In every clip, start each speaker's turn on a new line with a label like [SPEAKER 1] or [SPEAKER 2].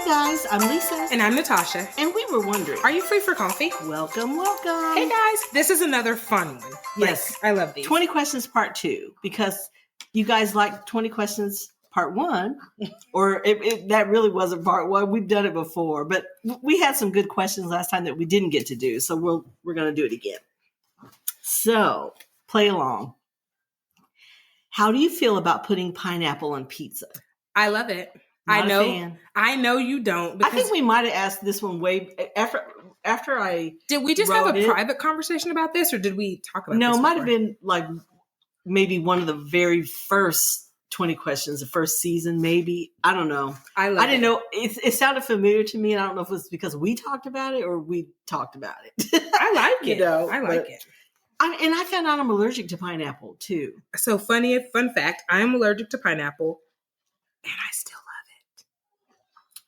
[SPEAKER 1] guys, I'm Lisa.
[SPEAKER 2] And I'm Natasha.
[SPEAKER 1] And we were wondering,
[SPEAKER 2] are you free for coffee?
[SPEAKER 1] Welcome, welcome.
[SPEAKER 2] Hey guys, this is another fun one.
[SPEAKER 1] Yes.
[SPEAKER 2] I love these.
[SPEAKER 1] 20 questions part 2, because you guys like 20 questions part 1, or that really wasn't part 1. We've done it before, but we had some good questions last time that we didn't get to do, so we're going to do it again. So, play along. How do you feel about putting pineapple on pizza?
[SPEAKER 2] I love it.
[SPEAKER 1] Not a fan.
[SPEAKER 2] I know you don't.
[SPEAKER 1] I think we might have asked this one way after I
[SPEAKER 2] did. We just have a private conversation about this, or did we talk about this?
[SPEAKER 1] No, it might have been like maybe one of the very first 20 questions, the first season, maybe. I don't know. I didn't know. It sounded familiar to me, and I don't know if it was because we talked about it or we talked about it.
[SPEAKER 2] I like it. I like it.
[SPEAKER 1] And I found out I'm allergic to pineapple too.
[SPEAKER 2] So fun fact, I'm allergic to pineapple, and I still love it.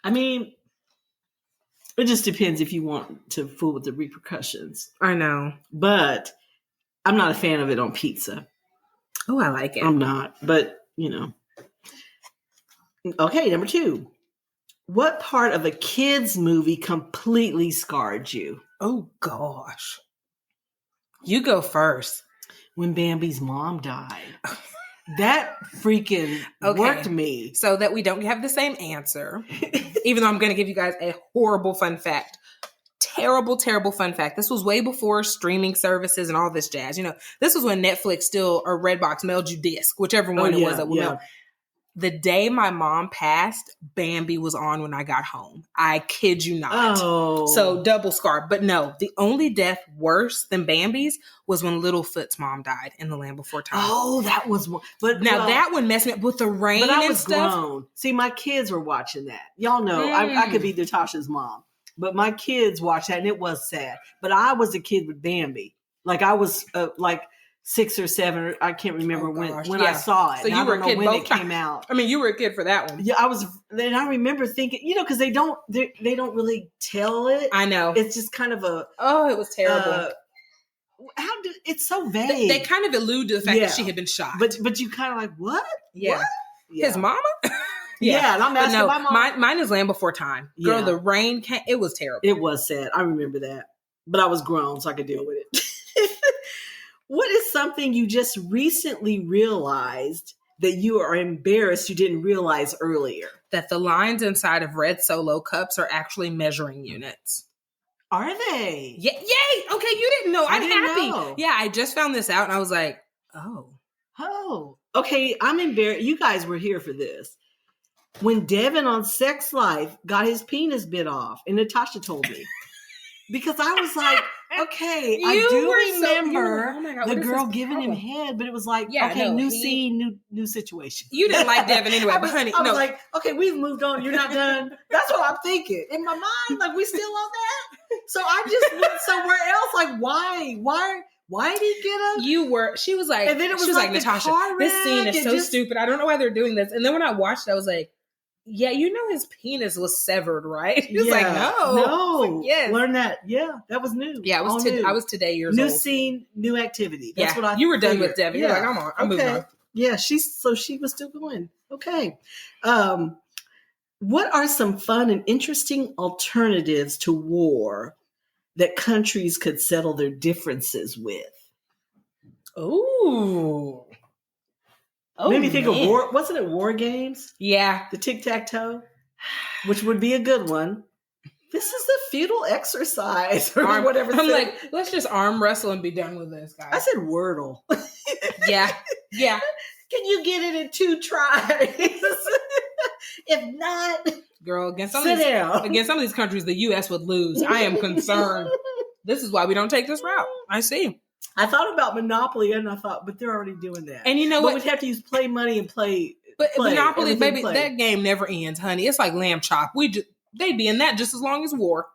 [SPEAKER 1] I mean, it just depends if you want to fool with the repercussions.
[SPEAKER 2] I know.
[SPEAKER 1] But I'm not a fan of it on pizza.
[SPEAKER 2] Oh, I like it.
[SPEAKER 1] I'm not, but you know. Okay, number 2. What part of a kid's movie completely scarred you?
[SPEAKER 2] Oh, gosh. You go first.
[SPEAKER 1] When Bambi's mom died. That freaking worked me.
[SPEAKER 2] So that we don't have the same answer, even though I'm going to give you guys a horrible fun fact. Terrible, terrible fun fact. This was way before streaming services and all this jazz. You know, this was when Netflix still, or Redbox, mailed you disc, whichever one it was that would mail. The day my mom passed, Bambi was on when I got home. I kid you not.
[SPEAKER 1] Oh.
[SPEAKER 2] So double scar. But no, the only death worse than Bambi's was when Littlefoot's mom died in The Land Before Time.
[SPEAKER 1] Oh, that was one. But
[SPEAKER 2] now that one messed me up with the rain and stuff. But I was
[SPEAKER 1] grown. See, my kids were watching that. Y'all know, I could be Natasha's mom. But my kids watched that, and it was sad. But I was a kid with Bambi. Like, I was like 6 or 7, or I can't remember when I saw it.
[SPEAKER 2] So you were a kid
[SPEAKER 1] when it came out.
[SPEAKER 2] I mean, you were a kid for that one.
[SPEAKER 1] Yeah, I was. Then I remember thinking, you know, because they don't really tell it.
[SPEAKER 2] I know.
[SPEAKER 1] It's just kind of a.
[SPEAKER 2] Oh, it was terrible.
[SPEAKER 1] It's so vague.
[SPEAKER 2] They kind of allude to the fact that she had been shot.
[SPEAKER 1] But you kind of like, what?
[SPEAKER 2] Yeah.
[SPEAKER 1] What? Yeah.
[SPEAKER 2] His mama?
[SPEAKER 1] Yeah, and I'm asking my mom.
[SPEAKER 2] Mine is Land Before Time. Girl, the rain came. It was terrible.
[SPEAKER 1] It was sad. I remember that. But I was grown, so I could deal with it. What is something you just recently realized that you are embarrassed you didn't realize earlier?
[SPEAKER 2] That the lines inside of red Solo cups are actually measuring units.
[SPEAKER 1] Are they?
[SPEAKER 2] Yeah, yay! Okay, you didn't know. I'm happy.
[SPEAKER 1] Know.
[SPEAKER 2] Yeah, I just found this out and I was like, oh.
[SPEAKER 1] Okay, I'm embarrassed. You guys were here for this. When Devin on Sex Life got his penis bit off, and Natasha told me. Because I was like, okay, I do remember the girl giving him head, but it was like, new scene, new situation.
[SPEAKER 2] You didn't like Devin anyway, but honey,
[SPEAKER 1] I was like, okay, we've moved on. You're not done. That's what I'm thinking. In my mind, like, we still on that? So I just went somewhere else. Like, why did he get up? She was like, and then it was like Natasha, this scene is so stupid. I don't know why they're doing this. And then when I watched it, I was like, yeah, you know his penis was severed, right? He was like, no. Like, yes. Learn that. Yeah, that was new.
[SPEAKER 2] Yeah, I was today years
[SPEAKER 1] old.
[SPEAKER 2] New
[SPEAKER 1] scene, new activity. That's what I
[SPEAKER 2] You were done with Debbie. You're like, I'm moving on.
[SPEAKER 1] Yeah, she was still going. Okay. What are some fun and interesting alternatives to war that countries could settle their differences with?
[SPEAKER 2] Ooh.
[SPEAKER 1] Maybe think of war. Wasn't it War Games?
[SPEAKER 2] Yeah.
[SPEAKER 1] The tic-tac-toe, which would be a good one. This is a futile exercise or whatever.
[SPEAKER 2] I'm like, let's just arm wrestle and be done with this, guys.
[SPEAKER 1] I said Wordle.
[SPEAKER 2] Yeah.
[SPEAKER 1] Can you get it in 2 tries? If not,
[SPEAKER 2] girl, against some of these countries, the U.S. would lose. I am concerned. This is why we don't take this route. I see.
[SPEAKER 1] I thought about Monopoly, and I thought, but they're already doing that.
[SPEAKER 2] And you know what?
[SPEAKER 1] We'd have to use play money and play.
[SPEAKER 2] But Monopoly, baby, that game never ends, honey. It's like lamb chop. They'd be in that just as long as war.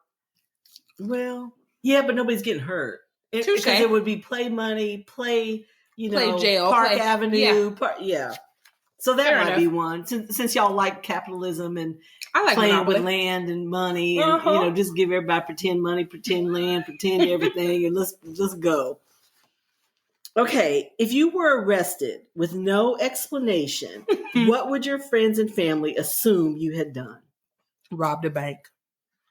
[SPEAKER 1] Well, yeah, but nobody's getting hurt. Because it would be play money, play jail, Park Avenue. Yeah. So that might be one. Since y'all like capitalism and
[SPEAKER 2] I like
[SPEAKER 1] playing
[SPEAKER 2] Monopoly.
[SPEAKER 1] with land and money, and just give everybody pretend money, pretend land, pretend everything, and let's go. Okay, if you were arrested with no explanation, what would your friends and family assume you had done?
[SPEAKER 2] Robbed a bank.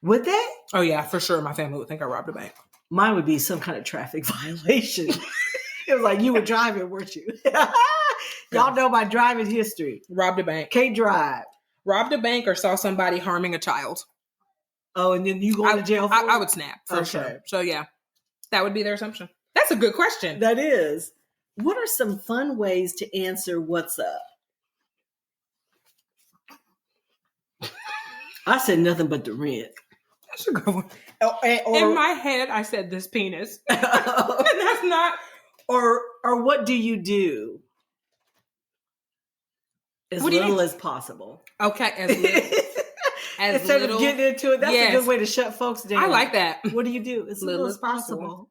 [SPEAKER 1] Would they?
[SPEAKER 2] Oh, yeah, for sure. My family would think I robbed a bank.
[SPEAKER 1] Mine would be some kind of traffic violation. It was like, you were driving, weren't you? Y'all know my driving history.
[SPEAKER 2] Robbed a bank.
[SPEAKER 1] Can't drive.
[SPEAKER 2] Robbed a bank or saw somebody harming a child.
[SPEAKER 1] Oh, and then you go to jail for it?
[SPEAKER 2] I would snap, for sure. So, yeah, that would be their assumption. That's a good question.
[SPEAKER 1] That is. What are some fun ways to answer what's up? I said nothing but the rent.
[SPEAKER 2] That's a good one. In my head, I said this penis. That's not.
[SPEAKER 1] Or what do you do? As little as possible.
[SPEAKER 2] Okay, as little.
[SPEAKER 1] Instead of getting into it, that's a good way to shut folks down.
[SPEAKER 2] I like that.
[SPEAKER 1] What do you do? As little as possible.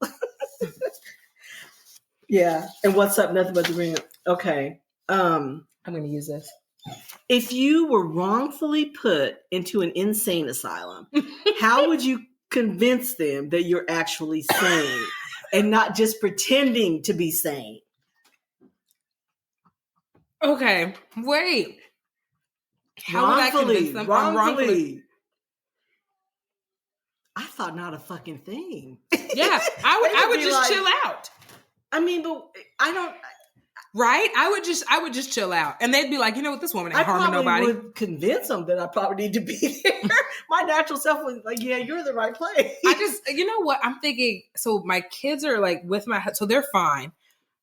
[SPEAKER 1] Yeah. And what's up? Nothing but the rent. Okay.
[SPEAKER 2] I'm going to use this.
[SPEAKER 1] If you were wrongfully put into an insane asylum, how would you convince them that you're actually sane and not just pretending to be sane?
[SPEAKER 2] Okay. Wait. How would I convince them?
[SPEAKER 1] Wrongfully. I thought not a fucking thing.
[SPEAKER 2] Yeah. I would just chill out.
[SPEAKER 1] I mean, but I don't.
[SPEAKER 2] Right? I would just chill out. And they'd be like, you know what, this woman ain't harming nobody.
[SPEAKER 1] I would convince them that I probably need to be there. My natural self was like, yeah, you're in the right place.
[SPEAKER 2] You know what? I'm thinking, so my kids are like with so they're fine.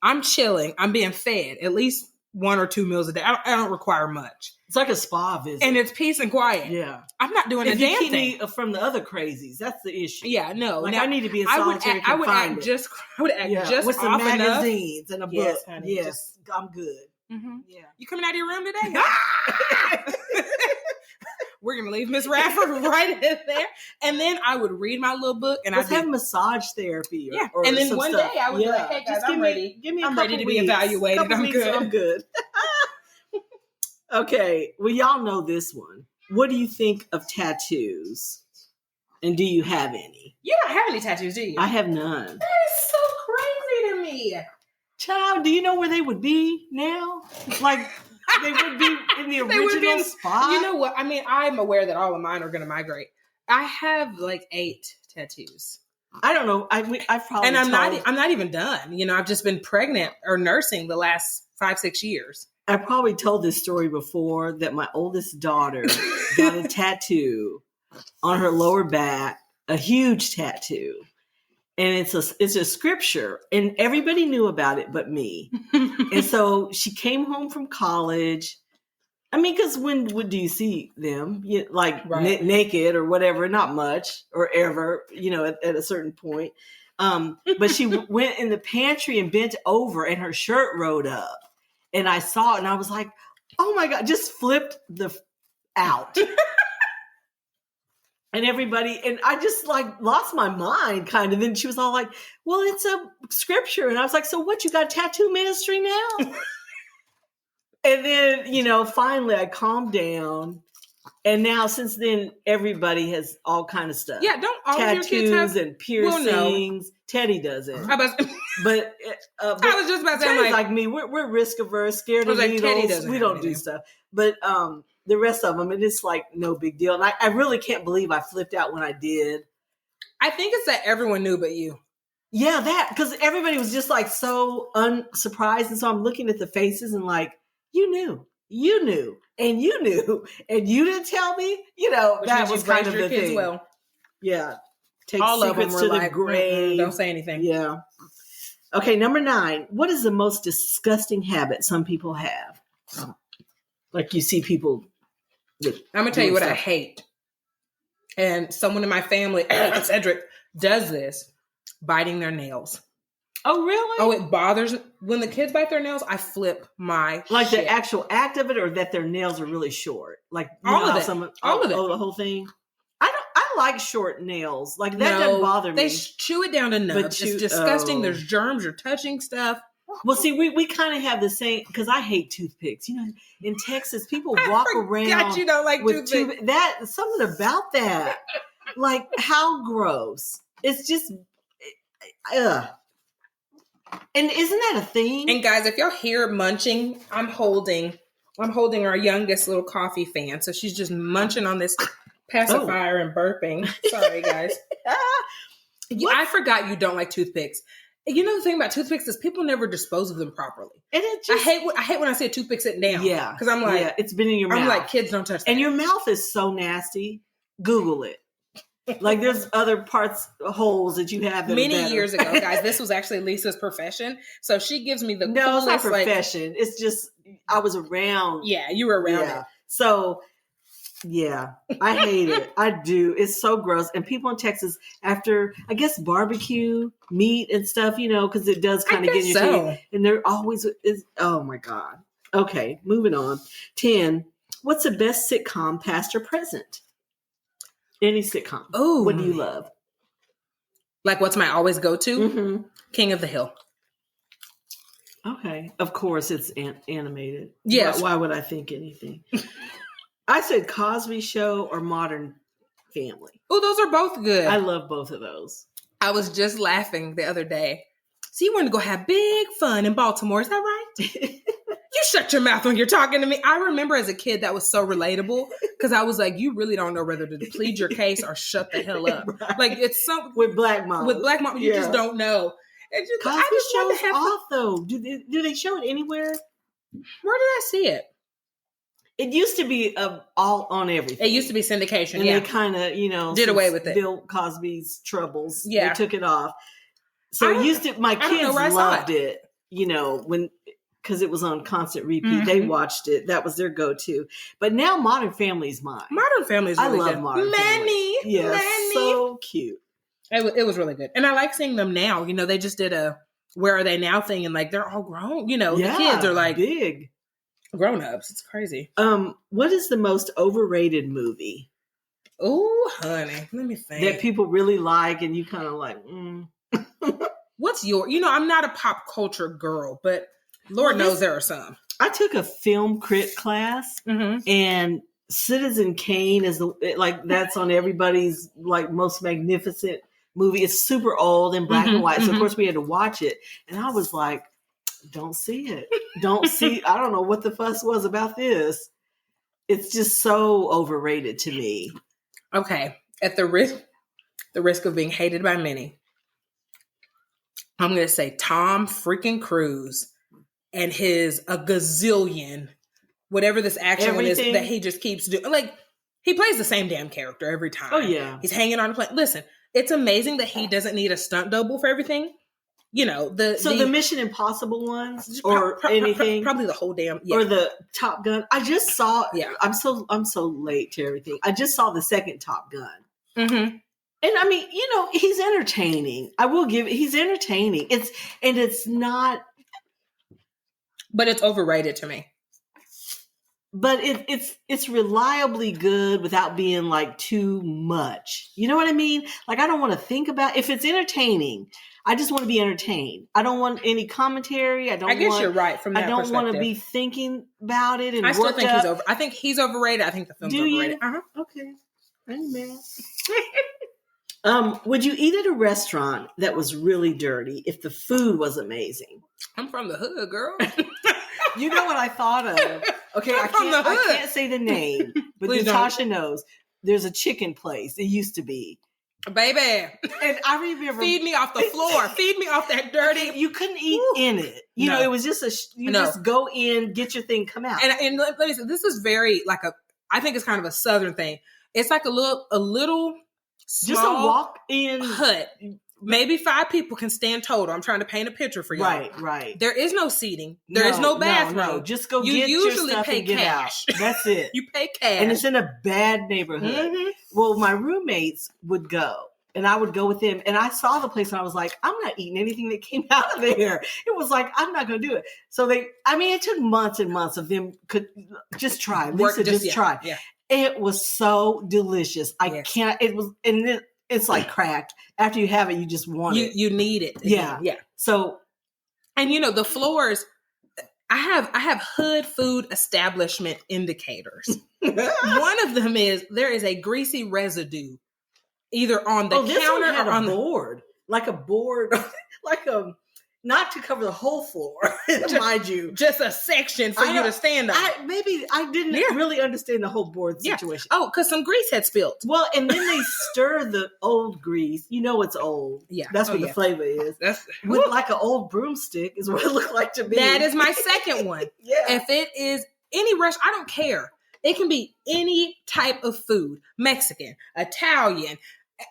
[SPEAKER 2] I'm chilling. I'm being fed at least 1 or 2 meals a day. I don't require much.
[SPEAKER 1] It's like a spa visit.
[SPEAKER 2] And it's peace and quiet.
[SPEAKER 1] Yeah.
[SPEAKER 2] I'm not doing a damn thing.
[SPEAKER 1] If you keep me from the other crazies, that's the issue.
[SPEAKER 2] Yeah, no.
[SPEAKER 1] Like, I need to be in solitary confinement.
[SPEAKER 2] I would act just
[SPEAKER 1] with some magazines
[SPEAKER 2] enough.
[SPEAKER 1] And a book.
[SPEAKER 2] Yes, honey,
[SPEAKER 1] yes, I'm good.
[SPEAKER 2] Mm-hmm.
[SPEAKER 1] Yeah.
[SPEAKER 2] You coming out of your room today? We're going to leave Miss Radford right in there. And then I would read my little book. And
[SPEAKER 1] Let's have massage therapy.
[SPEAKER 2] Or and then one day I would be like, hey guys, I'm ready. I'm ready to be evaluated. I'm good.
[SPEAKER 1] I'm good. Okay. Well, y'all know this one. What do you think of tattoos? And do you have any?
[SPEAKER 2] You don't have any tattoos, do you?
[SPEAKER 1] I have none.
[SPEAKER 2] That is so crazy to me.
[SPEAKER 1] Child, do you know where they would be now? Like, they would be in the original spot.
[SPEAKER 2] You know what? I mean, I'm aware that all of mine are going to migrate. I have like 8 tattoos.
[SPEAKER 1] I don't know. I probably
[SPEAKER 2] and I'm not even done. You know, I've just been pregnant or nursing the last 5-6 years.
[SPEAKER 1] I probably told this story before that my oldest daughter got a tattoo on her lower back, a huge tattoo. And it's a scripture, and everybody knew about it but me. And so she came home from college. I mean, because when do you see them? Naked or whatever, not much or ever, at a certain point. But she went in the pantry and bent over, and her shirt rode up. And I saw it, and I was like, oh my God, just flipped out. And everybody, and I just lost my mind kind of. Then she was all like, well, it's a scripture. And I was like, so what, you got tattoo ministry now? And then, finally I calmed down. And now since then, everybody has all kind of stuff.
[SPEAKER 2] Yeah, don't all
[SPEAKER 1] tattoos
[SPEAKER 2] of your kids have
[SPEAKER 1] and piercings. Well, no. Teddy doesn't. But
[SPEAKER 2] I was just about to say,
[SPEAKER 1] Teddy's like me. We're risk averse, scared of needles. We don't do stuff. But the rest of them, it is like no big deal. And I really can't believe I flipped out when I did.
[SPEAKER 2] I think it's that everyone knew but you.
[SPEAKER 1] Yeah, that, because everybody was just like so unsurprised. And so I'm looking at the faces and like, you knew, and you knew, and you didn't tell me, that was kind of the thing. Well. Yeah. Take all secrets of them to the grave.
[SPEAKER 2] Don't say anything.
[SPEAKER 1] Yeah. Okay, number 9. What is the most disgusting habit some people have? Like you see people.
[SPEAKER 2] I'm going to tell you what I hate. And someone in my family, Cedric, does this, biting their nails.
[SPEAKER 1] Oh, really?
[SPEAKER 2] Oh, it bothers me. When the kids bite their nails, I flip my
[SPEAKER 1] Like
[SPEAKER 2] shit.
[SPEAKER 1] The actual act of it, or that their nails are really short? Like
[SPEAKER 2] all of it. All of it.
[SPEAKER 1] Oh, the whole thing? I like short nails. Like that doesn't bother me.
[SPEAKER 2] They chew it down to nubs. It's disgusting. There's germs. You're touching stuff.
[SPEAKER 1] Well, see, we kind of have the same, because I hate toothpicks. In Texas, people walk around.
[SPEAKER 2] You don't like toothpicks.
[SPEAKER 1] That something about that. Like, how gross. It's just, ugh. And isn't that a thing?
[SPEAKER 2] And guys, if y'all hear munching, I'm holding our youngest little coffee fan. So she's just munching on this pacifier and burping. Sorry, guys. I forgot you don't like toothpicks. You know the thing about toothpicks is people never dispose of them properly. And I hate when I see a toothpick sitting down.
[SPEAKER 1] Yeah.
[SPEAKER 2] Because I'm like,
[SPEAKER 1] it's been in your mouth.
[SPEAKER 2] I'm like, kids don't touch that.
[SPEAKER 1] And your mouth is so nasty. Google it. Like there's other holes that you have.
[SPEAKER 2] Many years ago, guys, this was actually Lisa's profession. So she gives me the
[SPEAKER 1] No,
[SPEAKER 2] coolest,
[SPEAKER 1] it's not profession. It's just, I was around.
[SPEAKER 2] Yeah, you were around it.
[SPEAKER 1] So, yeah, I hate it. I do. It's so gross. And people in Texas, after, I guess, barbecue, meat and stuff, because it does kind of get in your teeth. And there always is, oh my God. Okay, moving on. 10, what's the best sitcom, past or present? Any sitcom.
[SPEAKER 2] Oh.
[SPEAKER 1] What do you love?
[SPEAKER 2] Like, what's my always go-to?
[SPEAKER 1] Mm-hmm.
[SPEAKER 2] King of the Hill.
[SPEAKER 1] Okay. Of course, it's animated.
[SPEAKER 2] Yes.
[SPEAKER 1] Why would I think anything? I said Cosby Show or Modern Family.
[SPEAKER 2] Oh, those are both good.
[SPEAKER 1] I love both of those.
[SPEAKER 2] I was just laughing the other day. So you want to go have big fun in Baltimore, is that right? You shut your mouth when you're talking to me. I remember as a kid that was so relatable because I was like, you really don't know whether to plead your case or shut the hell up.
[SPEAKER 1] Right.
[SPEAKER 2] Like it's some
[SPEAKER 1] with Black Mom.
[SPEAKER 2] With Black Mom, you just don't know. Just,
[SPEAKER 1] Cosby Show's off though. Do they show it anywhere?
[SPEAKER 2] Where did I see it?
[SPEAKER 1] It used to be all on everything.
[SPEAKER 2] It used to be syndication,
[SPEAKER 1] and they kind of,
[SPEAKER 2] did away with it.
[SPEAKER 1] Bill Cosby's troubles,
[SPEAKER 2] they
[SPEAKER 1] took it off. So it used to. My kids loved it, when because it was on constant repeat. Mm-hmm. They watched it. That was their go-to. But now Modern Family's mine.
[SPEAKER 2] Modern Family's really good.
[SPEAKER 1] I love Modern Family. Yeah, so cute.
[SPEAKER 2] It was really good, and I like seeing them now. They just did a "Where Are They Now" thing, and like they're all grown. The kids are like
[SPEAKER 1] big.
[SPEAKER 2] Grown-ups. It's crazy.
[SPEAKER 1] What is the most overrated movie?
[SPEAKER 2] Oh, honey. Let me think.
[SPEAKER 1] That people really like and you kind of like,
[SPEAKER 2] What's your... I'm not a pop culture girl, but Lord knows there are some.
[SPEAKER 1] I took a film crit class and Citizen Kane is that's on everybody's most magnificent movie. It's super old and black and white. So of course we had to watch it. And I was like, don't see it. Don't see. I don't know what the fuss was about this. It's just so overrated to me.
[SPEAKER 2] Okay. At the risk of being hated by many, I'm going to say Tom freaking Cruise and his a gazillion, whatever this action one is that he just keeps doing. Like, he plays the same damn character every time.
[SPEAKER 1] Oh, yeah.
[SPEAKER 2] He's hanging on a plane. Listen, it's amazing that he doesn't need a stunt double for everything. The
[SPEAKER 1] Mission Impossible ones or anything,
[SPEAKER 2] probably the whole damn
[SPEAKER 1] or the Top Gun. I just saw. Yeah, I'm so late to everything. I just saw the second Top Gun, and I mean, he's entertaining. I will give. He's entertaining. It's not,
[SPEAKER 2] but it's overrated to me.
[SPEAKER 1] But it's reliably good without being too much. You know what I mean? I don't want to think about if it's entertaining. I just want to be entertained. I don't want any commentary. I guess
[SPEAKER 2] you're right from that perspective.
[SPEAKER 1] I don't want to be thinking about it. And
[SPEAKER 2] I still think he's over. I think he's overrated. I think the film's overrated.
[SPEAKER 1] Okay. Amen. Would you eat at a restaurant that was really dirty if the food was amazing?
[SPEAKER 2] I'm from the hood, girl.
[SPEAKER 1] You know what I thought of? Okay, I can't say the name, but Natasha knows. There's a chicken place. It used to be.
[SPEAKER 2] Baby.
[SPEAKER 1] And I remember.
[SPEAKER 2] Feed me off the floor. Feed me off that dirty.
[SPEAKER 1] You couldn't eat in it. It was just just go in, get your thing, come out.
[SPEAKER 2] And let me say, this is very I think it's kind of a Southern thing. It's like a little small
[SPEAKER 1] just a walk-in
[SPEAKER 2] hut. Maybe 5 people can stand total. I'm trying to paint a picture for you.
[SPEAKER 1] Right.
[SPEAKER 2] There is no seating. There is no bathroom. No.
[SPEAKER 1] Just go get your stuff and get out. That's it.
[SPEAKER 2] You pay cash.
[SPEAKER 1] And it's in a bad neighborhood. Mm-hmm. Well, my roommates would go. And I would go with them. And I saw the place and I was like, I'm not eating anything that came out of there. It was like, I'm not going to do it. So it took months and months of them could just try. Lisa, just try. Yeah. It was so delicious. I can't, it was, and then it's like crack. After you have it, you just want it.
[SPEAKER 2] You need it.
[SPEAKER 1] Yeah. Yeah. So,
[SPEAKER 2] and the floors, I have hood food establishment indicators. One of them is there is a greasy residue either on the counter or on
[SPEAKER 1] a board. Like a board, not to cover the whole floor, mind you.
[SPEAKER 2] Just a section for you to stand on.
[SPEAKER 1] Maybe I didn't really understand the whole board situation.
[SPEAKER 2] Oh, because some grease had spilled.
[SPEAKER 1] Well, and then they stir the old grease. You know it's old.
[SPEAKER 2] Yeah.
[SPEAKER 1] That's what the flavor is. With like an old broomstick is what it looked like to me.
[SPEAKER 2] That is my second one. If it is any restaurant, I don't care. It can be any type of food. Mexican, Italian,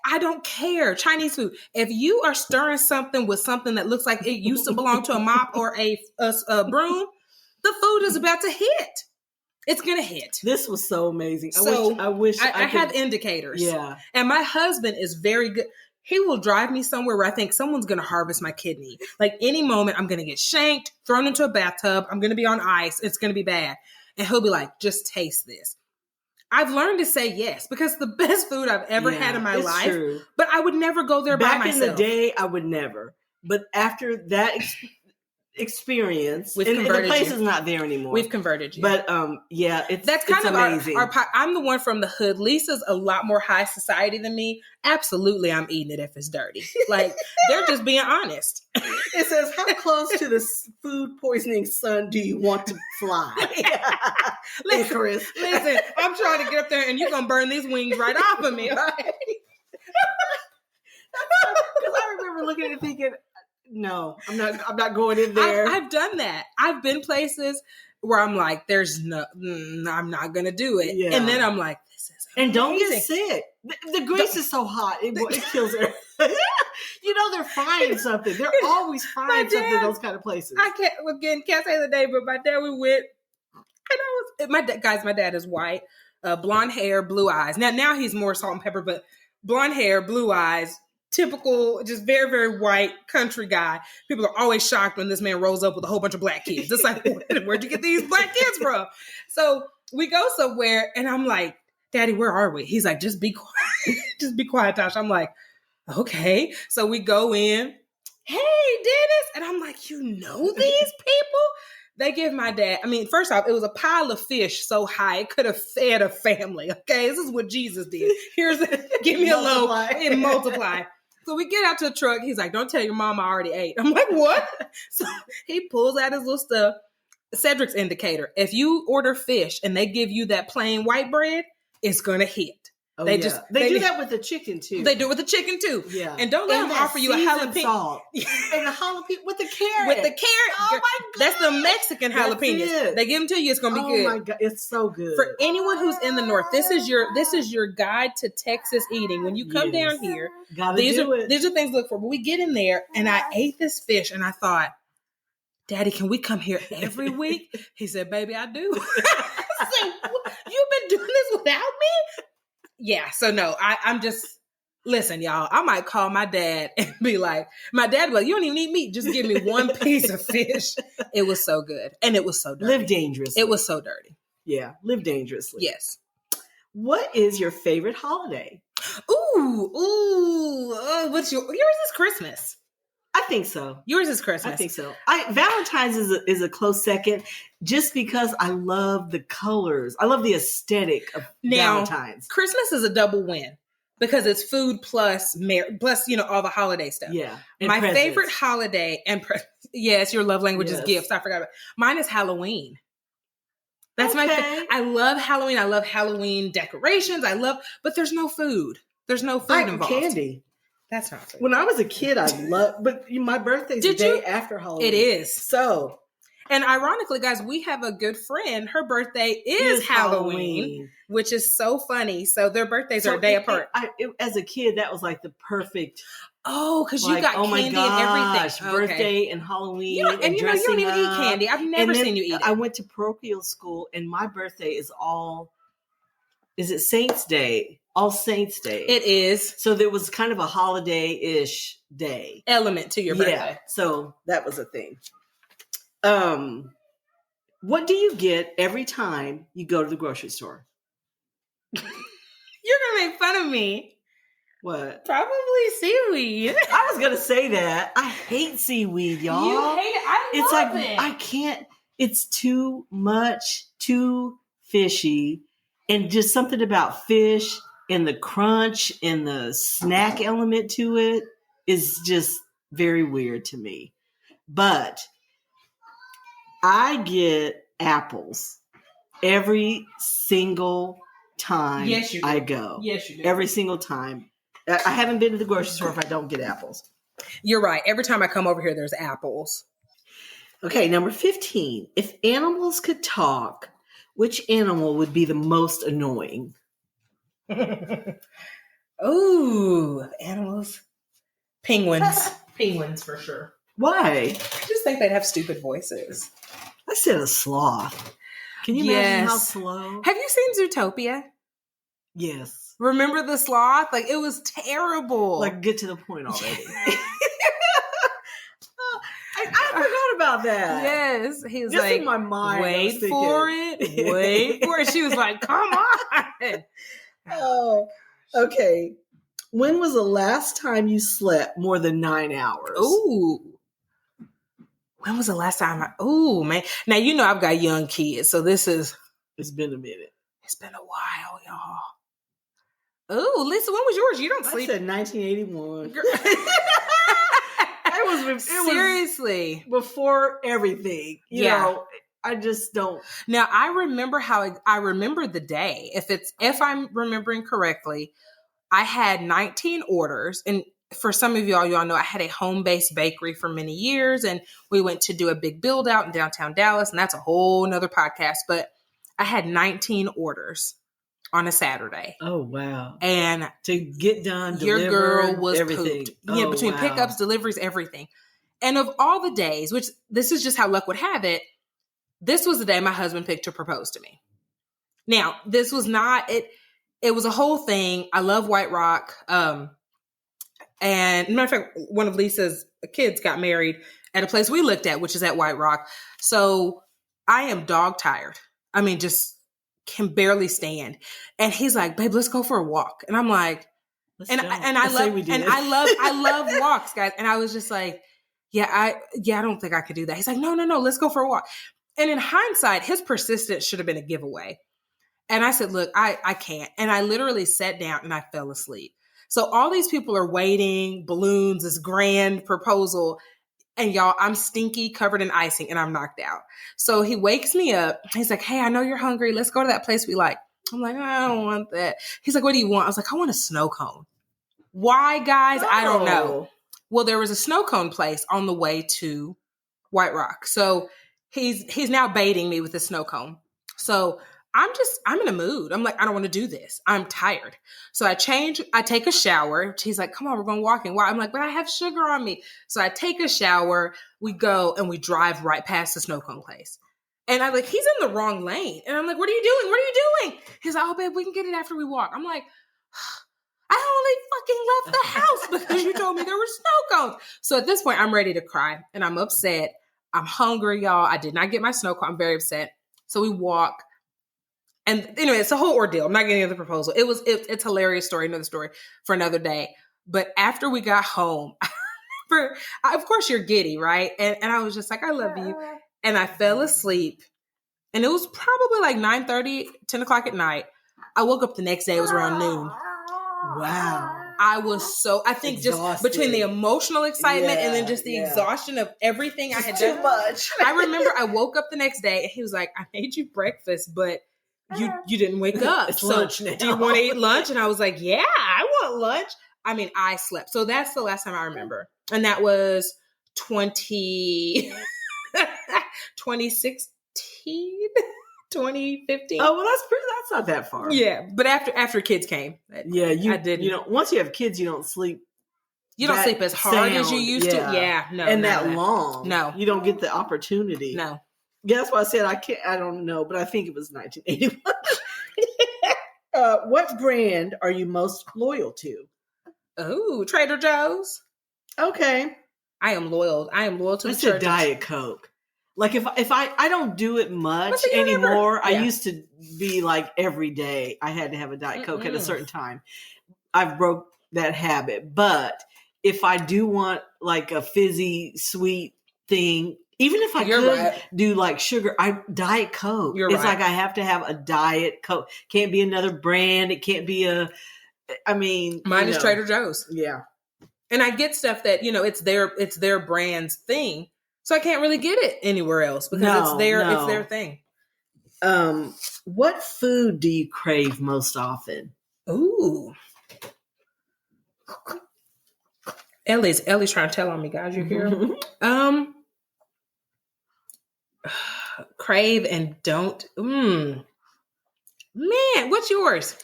[SPEAKER 2] I don't care. Chinese food. If you are stirring something with something that looks like it used to belong to a mop or a broom, the food is about to hit. It's going to hit.
[SPEAKER 1] This was so amazing.
[SPEAKER 2] I wish I have indicators.
[SPEAKER 1] Yeah.
[SPEAKER 2] And my husband is very good. He will drive me somewhere where I think someone's going to harvest my kidney. Like any moment, I'm going to get shanked, thrown into a bathtub. I'm going to be on ice. It's going to be bad. And he'll be like, just taste this. I've learned to say yes because the best food I've ever had in my life. True. But I would never go there by myself.
[SPEAKER 1] Back in the day, I would never. But after that experience, and the place is not there anymore.
[SPEAKER 2] We've converted you.
[SPEAKER 1] But that's kind of amazing.
[SPEAKER 2] I'm the one from the hood. Lisa's a lot more high society than me. Absolutely, I'm eating it if it's dirty. Like they're just being honest.
[SPEAKER 1] It says, "How close to the food poisoning sun do you want to fly?"
[SPEAKER 2] Listen, I'm trying to get up there, and you're gonna burn these wings right off of me, right?
[SPEAKER 1] Because I remember looking at it thinking, no, I'm not going in there.
[SPEAKER 2] I've done that. I've been places where I'm like, I'm not going to do it. Yeah. And then I'm like, this is amazing.
[SPEAKER 1] And don't get sick. The grease is so hot. It kills her. They're frying something. They're always frying something in those kind of places.
[SPEAKER 2] I can't say the name, but my dad, we went, and my dad is white, blonde hair, blue eyes. Now he's more salt and pepper, but blonde hair, blue eyes, typical, just very, very white country guy. People are always shocked when this man rolls up with a whole bunch of black kids. It's like, where'd you get these black kids from? So we go somewhere and I'm like, Daddy, where are we? He's like, just be quiet. Just be quiet, Tasha. I'm like, okay. So we go in. Hey, Dennis. And I'm like, you know these people? They give my dad, first off, it was a pile of fish so high, it could have fed a family. Okay. This is what Jesus did. Give me a loaf and multiply. So we get out to the truck. He's like, don't tell your mom I already ate. I'm like, what? So he pulls out his little stuff. Cedric's indicator. If you order fish and they give you that plain white bread, it's going to hit.
[SPEAKER 1] Oh, they do that with the chicken too.
[SPEAKER 2] They do it with the chicken too.
[SPEAKER 1] Yeah.
[SPEAKER 2] And don't let them offer you a jalapeno.
[SPEAKER 1] Salt. And the jalapeno with the carrot.
[SPEAKER 2] With the carrot. Oh my God. That's the Mexican jalapenos. They give them to you. It's going to be good.
[SPEAKER 1] Oh my God. It's so good.
[SPEAKER 2] For anyone who's in the North, this is your guide to Texas eating. When you come down here, these are things to look for. But we get in there and I ate this fish and I thought, Daddy, can we come here every week? He said, baby, I do. I said, you've been doing this without me? Yeah, so no, I'm just, listen, y'all, I might call my dad and be like, you don't even eat meat. Just give me one piece of fish. It was so good. And it was so dirty.
[SPEAKER 1] Live dangerously.
[SPEAKER 2] It was so dirty.
[SPEAKER 1] Yeah, live dangerously.
[SPEAKER 2] Yes.
[SPEAKER 1] What is your favorite holiday?
[SPEAKER 2] Yours is Christmas.
[SPEAKER 1] I think so.
[SPEAKER 2] Yours is Christmas.
[SPEAKER 1] I think so. Valentine's is a close second, just because I love the colors. I love the aesthetic of Valentine's.
[SPEAKER 2] Christmas is a double win because it's food plus all the holiday stuff.
[SPEAKER 1] Yeah.
[SPEAKER 2] My favorite holiday yes, your love language is gifts. I forgot about it. Mine is Halloween. That's my favorite. I love Halloween. I love Halloween decorations. But there's no food. There's no food involved.
[SPEAKER 1] Candy.
[SPEAKER 2] That's not food.
[SPEAKER 1] When I was a kid, I loved, but my birthday's the day after Halloween.
[SPEAKER 2] It is.
[SPEAKER 1] So.
[SPEAKER 2] And ironically, guys, we have a good friend. Her birthday is Halloween, which is so funny. So their birthdays are a day apart.
[SPEAKER 1] As a kid, that was like the perfect.
[SPEAKER 2] Oh, because you got candy and everything.
[SPEAKER 1] Birthday and Halloween.
[SPEAKER 2] You don't even eat candy. I've never seen you eat it.
[SPEAKER 1] I went to parochial school and my birthday is it Saints Day? All Saints Day.
[SPEAKER 2] It is.
[SPEAKER 1] So there was kind of a holiday-ish day.
[SPEAKER 2] Element to your birthday.
[SPEAKER 1] Yeah, so that was a thing. What do you get every time you go to the grocery store?
[SPEAKER 2] You're going to make fun of me.
[SPEAKER 1] What?
[SPEAKER 2] Probably seaweed.
[SPEAKER 1] I was going to say that. I hate seaweed, y'all.
[SPEAKER 2] You hate it? I love it.
[SPEAKER 1] I can't. It's too much, too fishy. And just something about fish and the crunch and the snack element to it is just very weird to me. but I get apples every single time I go.
[SPEAKER 2] Yes, you do.
[SPEAKER 1] Every single time. I haven't been to the grocery store if I don't get apples.
[SPEAKER 2] You're right. Every time I come over here, there's apples.
[SPEAKER 1] Okay, number 15. If animals could talk, which animal would be the most annoying?
[SPEAKER 2] Ooh, animals. Penguins. Penguins for sure.
[SPEAKER 1] Why?
[SPEAKER 2] I just think they'd have stupid voices.
[SPEAKER 1] I said a sloth. Can you imagine how slow?
[SPEAKER 2] Have you seen Zootopia?
[SPEAKER 1] Yes.
[SPEAKER 2] Remember the sloth? Like, it was terrible.
[SPEAKER 1] Like, get to the point already. I forgot about that.
[SPEAKER 2] Yes. He was
[SPEAKER 1] just
[SPEAKER 2] like,
[SPEAKER 1] in my mind,
[SPEAKER 2] wait for it. Wait for it. She was like, come on.
[SPEAKER 1] Oh, okay. When was the last time you slept more than 9 hours?
[SPEAKER 2] Ooh. When was the last time ooh, man. Now, you know I've got young kids, so this is...
[SPEAKER 1] It's been a minute.
[SPEAKER 2] It's been a while, y'all. Ooh, Lisa, when was yours? You don't sleep.
[SPEAKER 1] I said 1981. It
[SPEAKER 2] Seriously.
[SPEAKER 1] was before everything. You know, I just don't.
[SPEAKER 2] Now, I remember the day. If I'm remembering correctly, I had 19 orders. And for some of y'all know I had a home-based bakery for many years. And we went to do a big build out in downtown Dallas. And that's a whole nother podcast. But I had 19 orders on a Saturday.
[SPEAKER 1] Oh, wow.
[SPEAKER 2] And
[SPEAKER 1] to get done,
[SPEAKER 2] your girl was
[SPEAKER 1] everything.
[SPEAKER 2] Pooped. Yeah, between pickups, deliveries, everything. And of all the days, which this is just how luck would have it, this was the day my husband picked to propose to me. Now, this was not it. It was a whole thing. I love White Rock. And matter of fact, one of Lisa's kids got married at a place we looked at, which is at White Rock. So I am dog tired. I mean, just can barely stand. And he's like, babe, let's go for a walk. And I'm like, I love walks, guys. And I was just like, I don't think I could do that. He's like, no, let's go for a walk. And in hindsight, his persistence should have been a giveaway. And I said, look, I can't. And I literally sat down and I fell asleep. So all these people are waiting, balloons, this grand proposal. And y'all, I'm stinky, covered in icing, and I'm knocked out. So he wakes me up. He's like, hey, I know you're hungry. Let's go to that place we like. I'm like, I don't want that. He's like, what do you want? I was like, I want a snow cone. Why, guys? I don't know. Well, there was a snow cone place on the way to White Rock. So he's now baiting me with a snow cone. So I'm in a mood. I'm like, I don't want to do this. I'm tired. So I take a shower. He's like, come on, we're going walking. Why? I'm like, but I have sugar on me. So I take a shower. We go and we drive right past the snow cone place. And I'm like, he's in the wrong lane. And I'm like, what are you doing? What are you doing? He's like, oh, babe, we can get it after we walk. I'm like, I only fucking left the house because you told me there were snow cones. So at this point, I'm ready to cry and I'm upset. I'm hungry, y'all. I did not get my snow cone. I'm very upset. So we walk. And anyway, it's a whole ordeal. I'm not getting into the proposal. It's a hilarious story, another story for another day. But after we got home, of course you're giddy, right? And I was just like, I love you. And I fell asleep. And it was probably like 9:30, 10 o'clock at night. I woke up the next day. It was around noon.
[SPEAKER 1] Wow.
[SPEAKER 2] I was I think exhausted. Just between the emotional excitement and then just the exhaustion of everything I had done.
[SPEAKER 1] Too much.
[SPEAKER 2] I remember I woke up the next day and he was like, I made you breakfast, but you didn't wake up.
[SPEAKER 1] It's
[SPEAKER 2] so
[SPEAKER 1] lunch now.
[SPEAKER 2] Do you want to eat lunch? And I was like, yeah, I want lunch. I mean, I slept. So that's the last time I remember. And that was 2016. 2015.
[SPEAKER 1] Oh, well, that's not that far.
[SPEAKER 2] Yeah, but after kids came, I didn't.
[SPEAKER 1] You know, once you have kids, you don't sleep.
[SPEAKER 2] You don't sleep as hard as you used to. Yeah, no,
[SPEAKER 1] and that long.
[SPEAKER 2] No,
[SPEAKER 1] you don't get the opportunity.
[SPEAKER 2] No.
[SPEAKER 1] Yeah, that's why I said I can't. I don't know, but I think it was 1981. What brand are you most loyal to?
[SPEAKER 2] Oh, Trader Joe's.
[SPEAKER 1] Okay,
[SPEAKER 2] I am loyal. I am loyal to the church.
[SPEAKER 1] It's a Diet Coke. Like if I don't do it much anymore. I used to be like every day I had to have a Diet Coke at a certain time. I've broke that habit. But if I do want like a fizzy sweet thing, even if I could do like sugar, Diet Coke. It's like I have to have a Diet Coke. Can't be another brand. It can't be mine
[SPEAKER 2] is Trader Joe's.
[SPEAKER 1] Yeah.
[SPEAKER 2] And I get stuff that, it's their brand's thing. So I can't really get it anywhere else because it's their thing.
[SPEAKER 1] What food do you crave most often?
[SPEAKER 2] Ooh. Ellie's trying to tell on me, guys. You hear? Crave and don't. Man, what's yours?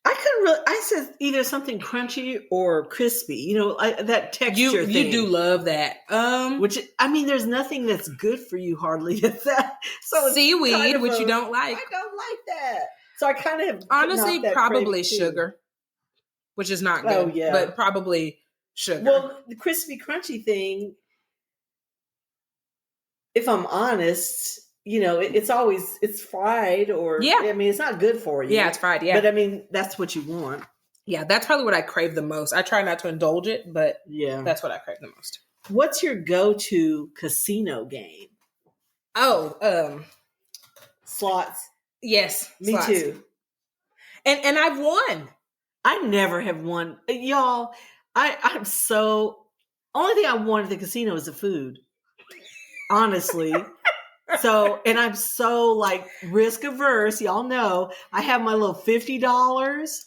[SPEAKER 1] I said either something crunchy or crispy. That texture thing.
[SPEAKER 2] You do love that.
[SPEAKER 1] Which, I mean, there's nothing that's good for you hardly at that. So
[SPEAKER 2] seaweed, kind of which you don't like.
[SPEAKER 1] I don't like that. So I kind of
[SPEAKER 2] honestly probably sugar, which is not good. Oh, yeah. But probably sugar.
[SPEAKER 1] Well, the crispy crunchy thing, if I'm honest, it's fried or, I mean, it's not good for you.
[SPEAKER 2] Yeah, it's fried. Yeah.
[SPEAKER 1] But I mean, that's what you want.
[SPEAKER 2] Yeah. That's probably what I crave the most. I try not to indulge it, but that's what I crave the most.
[SPEAKER 1] What's your go-to casino game?
[SPEAKER 2] Oh,
[SPEAKER 1] slots.
[SPEAKER 2] Yes.
[SPEAKER 1] Me too.
[SPEAKER 2] And I've won.
[SPEAKER 1] I never have won. Y'all, I'm so, only thing I won at the casino is the food. Honestly. So, and I'm so like risk averse. Y'all know I have my little $50.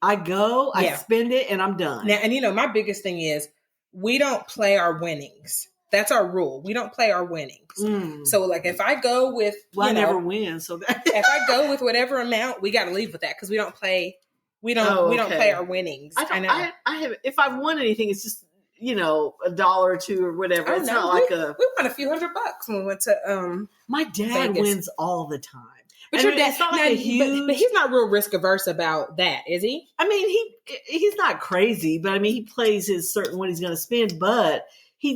[SPEAKER 1] I go, I spend it, and I'm done.
[SPEAKER 2] Now, and my biggest thing is we don't play our winnings. That's our rule. We don't play our winnings. So, like, if I go with,
[SPEAKER 1] I never win. So
[SPEAKER 2] if I go with whatever amount, we got to leave with that because we don't play. We don't play our winnings.
[SPEAKER 1] I have. If I've won anything, it's just $1 or $2 or whatever. It's not like
[SPEAKER 2] we won a few $100 when we went to
[SPEAKER 1] my dad
[SPEAKER 2] Vegas.
[SPEAKER 1] Wins all the time.
[SPEAKER 2] But your dad's not like a huge. But he's not real risk averse about that, is he?
[SPEAKER 1] I mean, he's not crazy, but I mean, he plays his certain what he's going to spend, but he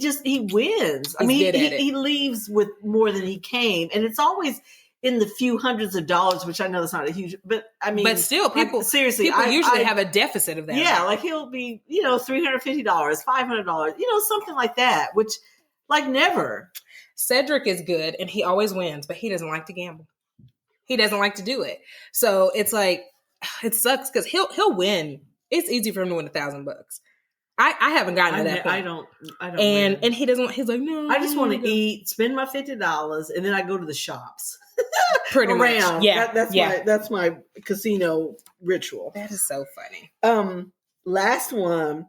[SPEAKER 1] wins. I mean, he leaves with more than he came, and it's always in the few hundreds of dollars, which I know that's not a huge, but I mean,
[SPEAKER 2] but still, people usually have a deficit of that.
[SPEAKER 1] Yeah, like he'll be, $350, $500, something like that, which like never.
[SPEAKER 2] Cedric is good and he always wins, but he doesn't like to gamble. He doesn't like to do it. So it's like, it sucks because he'll win. It's easy for him to win $1,000. I haven't gotten to that point.
[SPEAKER 1] I don't.
[SPEAKER 2] And he doesn't. He's like, no.
[SPEAKER 1] I just want to eat, spend my $50, and then I go to the shops.
[SPEAKER 2] Pretty
[SPEAKER 1] around.
[SPEAKER 2] Much. Yeah.
[SPEAKER 1] That's my casino ritual.
[SPEAKER 2] That is so funny.
[SPEAKER 1] Last one.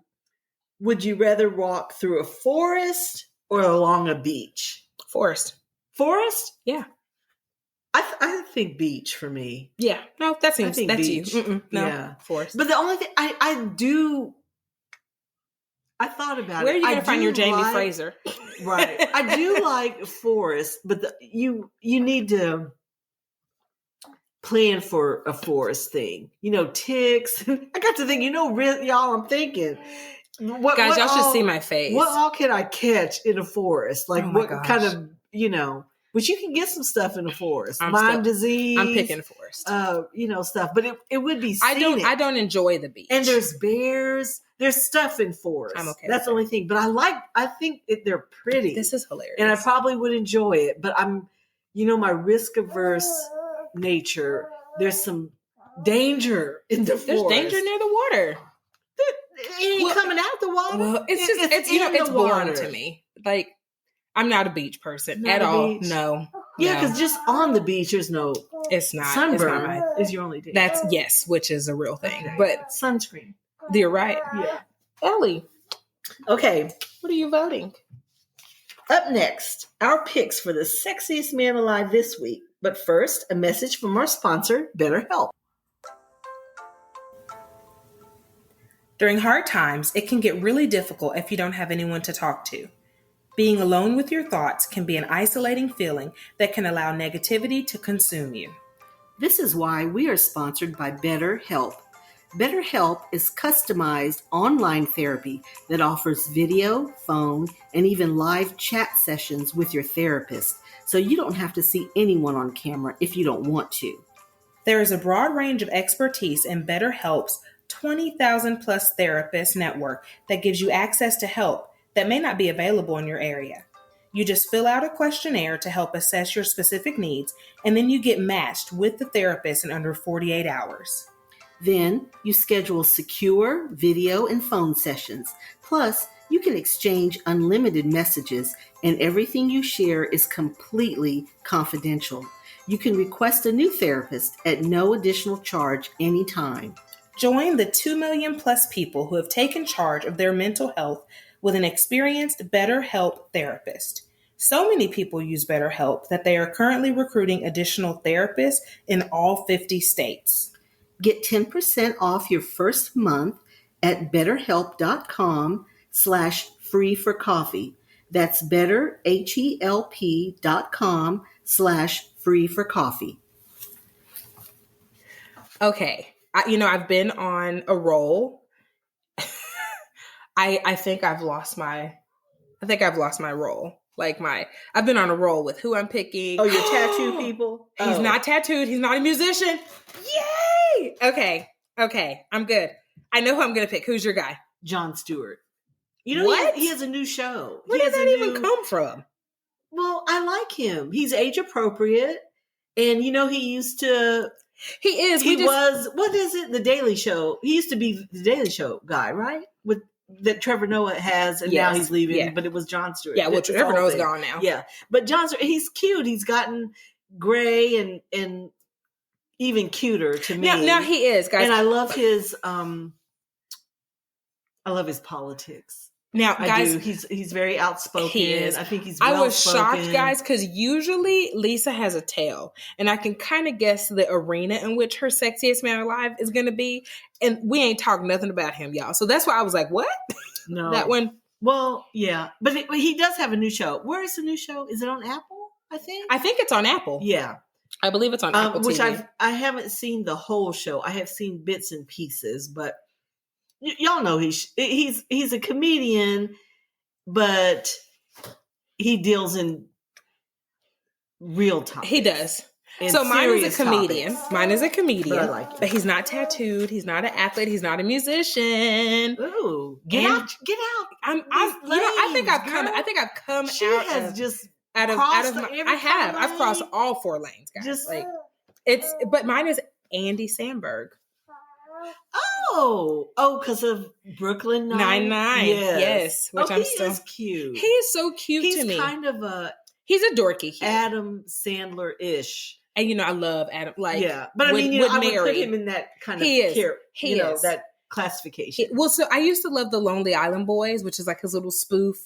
[SPEAKER 1] Would you rather walk through a forest or along a beach?
[SPEAKER 2] Forest.
[SPEAKER 1] Forest?
[SPEAKER 2] Yeah.
[SPEAKER 1] I think beach for me.
[SPEAKER 2] Yeah. No, that's beach. You. No.
[SPEAKER 1] Yeah.
[SPEAKER 2] Forest.
[SPEAKER 1] But the only thing I thought about it.
[SPEAKER 2] Where are you going to find your Jamie Fraser?
[SPEAKER 1] Right. I do like forest, but you need to plan for a forest thing. Ticks. I got to think, y'all, I'm thinking.
[SPEAKER 2] Guys, y'all should see my face.
[SPEAKER 1] What all can I catch in a forest? Like what kind of, which you can get some stuff in the forest. Lyme disease.
[SPEAKER 2] I'm picking forest.
[SPEAKER 1] Stuff. But it would be scenic.
[SPEAKER 2] I don't enjoy the beach.
[SPEAKER 1] And there's bears. There's stuff in forest.
[SPEAKER 2] I'm okay.
[SPEAKER 1] That's the only thing. But I think they're pretty.
[SPEAKER 2] This is hilarious.
[SPEAKER 1] And I probably would enjoy it. But I'm, my risk averse nature. There's some danger in the forest.
[SPEAKER 2] There's danger near the water.
[SPEAKER 1] It ain't coming out the water.
[SPEAKER 2] Well, it's boring to me. Like, I'm not a beach person at all. No.
[SPEAKER 1] Yeah, because just on the beach, there's no.
[SPEAKER 2] It's not.
[SPEAKER 1] Sunburn is your only danger.
[SPEAKER 2] That's which is a real thing. Okay. But
[SPEAKER 1] sunscreen.
[SPEAKER 2] You're right.
[SPEAKER 1] Yeah.
[SPEAKER 2] Ellie.
[SPEAKER 1] Okay.
[SPEAKER 2] What are you voting?
[SPEAKER 1] Up next, our picks for the sexiest man alive this week. But first, a message from our sponsor, BetterHelp.
[SPEAKER 2] During hard times, it can get really difficult if you don't have anyone to talk to. Being alone with your thoughts can be an isolating feeling that can allow negativity to consume you.
[SPEAKER 1] This is why we are sponsored by BetterHelp. BetterHelp is customized online therapy that offers video, phone, and even live chat sessions with your therapist, so you don't have to see anyone on camera if you don't want to.
[SPEAKER 2] There is a broad range of expertise in BetterHelp's 20,000 plus therapist network that gives you access to help that may not be available in your area. You just fill out a questionnaire to help assess your specific needs, and then you get matched with the therapist in under 48 hours.
[SPEAKER 1] Then you schedule secure video and phone sessions. Plus,
[SPEAKER 3] You can exchange unlimited messages, and everything you share is completely confidential. You can request a new therapist at no additional charge anytime.
[SPEAKER 2] Join the 2 million plus people who have taken charge of their mental health with an experienced BetterHelp therapist. So many people use BetterHelp that they are currently recruiting additional therapists in all 50 states.
[SPEAKER 3] Get 10% off your first month at betterhelp.com/free-for-coffee. That's betterhelp.com/free-for-coffee.
[SPEAKER 2] Okay. I've been on a roll. I think I've lost my roll. I've been on a roll with who I'm picking.
[SPEAKER 3] Oh, your tattoo people?
[SPEAKER 2] He's not tattooed. He's not a musician. Yay! Okay. I'm good. I know who I'm going to pick. Who's your guy?
[SPEAKER 3] Jon Stewart. You know,
[SPEAKER 2] what?
[SPEAKER 3] He has a new show.
[SPEAKER 2] Where did that even come from?
[SPEAKER 3] Well, I like him. He's age appropriate. And, he used to...
[SPEAKER 2] He is.
[SPEAKER 3] What is it? The Daily Show. He used to be the Daily Show guy, right? That Trevor Noah has, and now he's leaving, but it was Jon Stewart.
[SPEAKER 2] Yeah, well, Trevor Noah's gone now.
[SPEAKER 3] Yeah. But Jon Stewart, he's cute. He's gotten gray and even cuter to me.
[SPEAKER 2] Now he is, guys.
[SPEAKER 3] And I love his politics.
[SPEAKER 2] Now, guys,
[SPEAKER 3] he's very outspoken.
[SPEAKER 2] He is.
[SPEAKER 3] I think he's
[SPEAKER 2] I was shocked, guys, because usually Lisa has a tail, and I can kind of guess the arena in which her sexiest man alive is going to be, and we ain't talking nothing about him, y'all. So that's why I was like, "What?"
[SPEAKER 3] No,
[SPEAKER 2] that one.
[SPEAKER 3] Well, yeah, but he does have a new show. Where is the new show? Is it on Apple? I think
[SPEAKER 2] it's on Apple.
[SPEAKER 3] Yeah,
[SPEAKER 2] I believe it's on Apple
[SPEAKER 3] which
[SPEAKER 2] TV.
[SPEAKER 3] I haven't seen the whole show. I have seen bits and pieces, but. Y'all know he's a comedian, but he deals in real time.
[SPEAKER 2] He does. So mine is a comedian. Topics. Mine is a comedian,
[SPEAKER 3] but I like it.
[SPEAKER 2] But he's not tattooed. He's not an athlete. He's not a musician.
[SPEAKER 3] Ooh, get out!
[SPEAKER 2] I think I've come
[SPEAKER 3] she
[SPEAKER 2] out.
[SPEAKER 3] Has of, just
[SPEAKER 2] out of my. I have. I've crossed all 4 lanes, guys. But mine is Andy Samberg.
[SPEAKER 3] Oh, because of Brooklyn
[SPEAKER 2] Nine-Nine. Yes.
[SPEAKER 3] Which he is cute.
[SPEAKER 2] He is so cute to me.
[SPEAKER 3] He's kind of
[SPEAKER 2] he's a dorky kid.
[SPEAKER 3] Adam Sandler-ish.
[SPEAKER 2] And, I love Adam.
[SPEAKER 3] But I would put him in that kind of that classification.
[SPEAKER 2] So I used to love the Lonely Island Boys, which is like his little spoof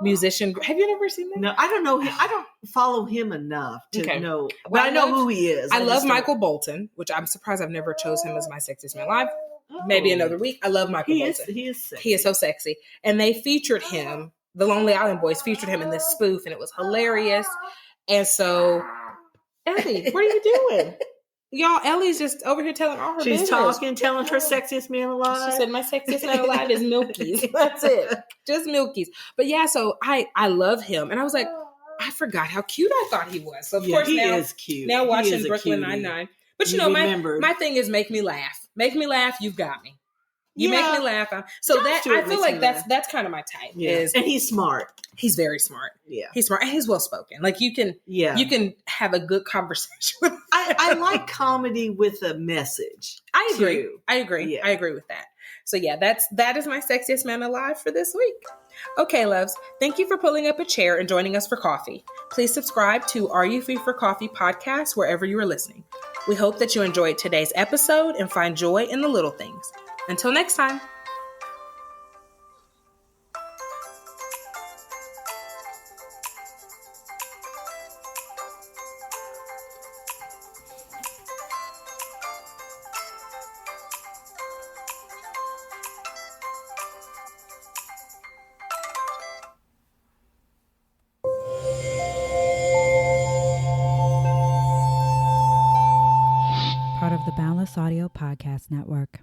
[SPEAKER 2] musician. Have you never seen that?
[SPEAKER 3] No, I don't know. I don't follow him enough to know. But I know who he is.
[SPEAKER 2] I love Michael Bolton, which I'm surprised I've never chose him as my sexiest man alive. Maybe another week. I love Michael Bolton.
[SPEAKER 3] He is sexy.
[SPEAKER 2] He is so sexy. And they featured him, the Lonely Island Boys featured him in this spoof, and it was hilarious. And so, Ellie, what are you doing? Y'all, Ellie's just over here telling all her business.
[SPEAKER 3] She's talking, telling her sexiest man alive.
[SPEAKER 2] She said, my sexiest man alive is Milky's. That's it. Just Milky's. But yeah, so I love him. And I was like, I forgot how cute I thought he was. So of course
[SPEAKER 3] he is cute.
[SPEAKER 2] Now watching Brooklyn Nine-Nine. But my thing is make me laugh. Make me laugh, you've got me. You make me laugh. So I feel like that's kind of my type.
[SPEAKER 3] Yeah. And he's smart.
[SPEAKER 2] He's very smart.
[SPEAKER 3] Yeah.
[SPEAKER 2] He's smart and he's well spoken. Like you can have a good conversation with him.
[SPEAKER 3] I like comedy with a message.
[SPEAKER 2] I agree.
[SPEAKER 3] Too.
[SPEAKER 2] I agree.
[SPEAKER 3] Yeah.
[SPEAKER 2] I agree with that. So yeah, that is my sexiest man alive for this week. Okay, loves. Thank you for pulling up a chair and joining us for coffee. Please subscribe to Are You Free for Coffee podcast wherever you are listening. We hope that you enjoyed today's episode and find joy in the little things. Until next time.
[SPEAKER 4] Part of the Boundless Audio Podcast Network.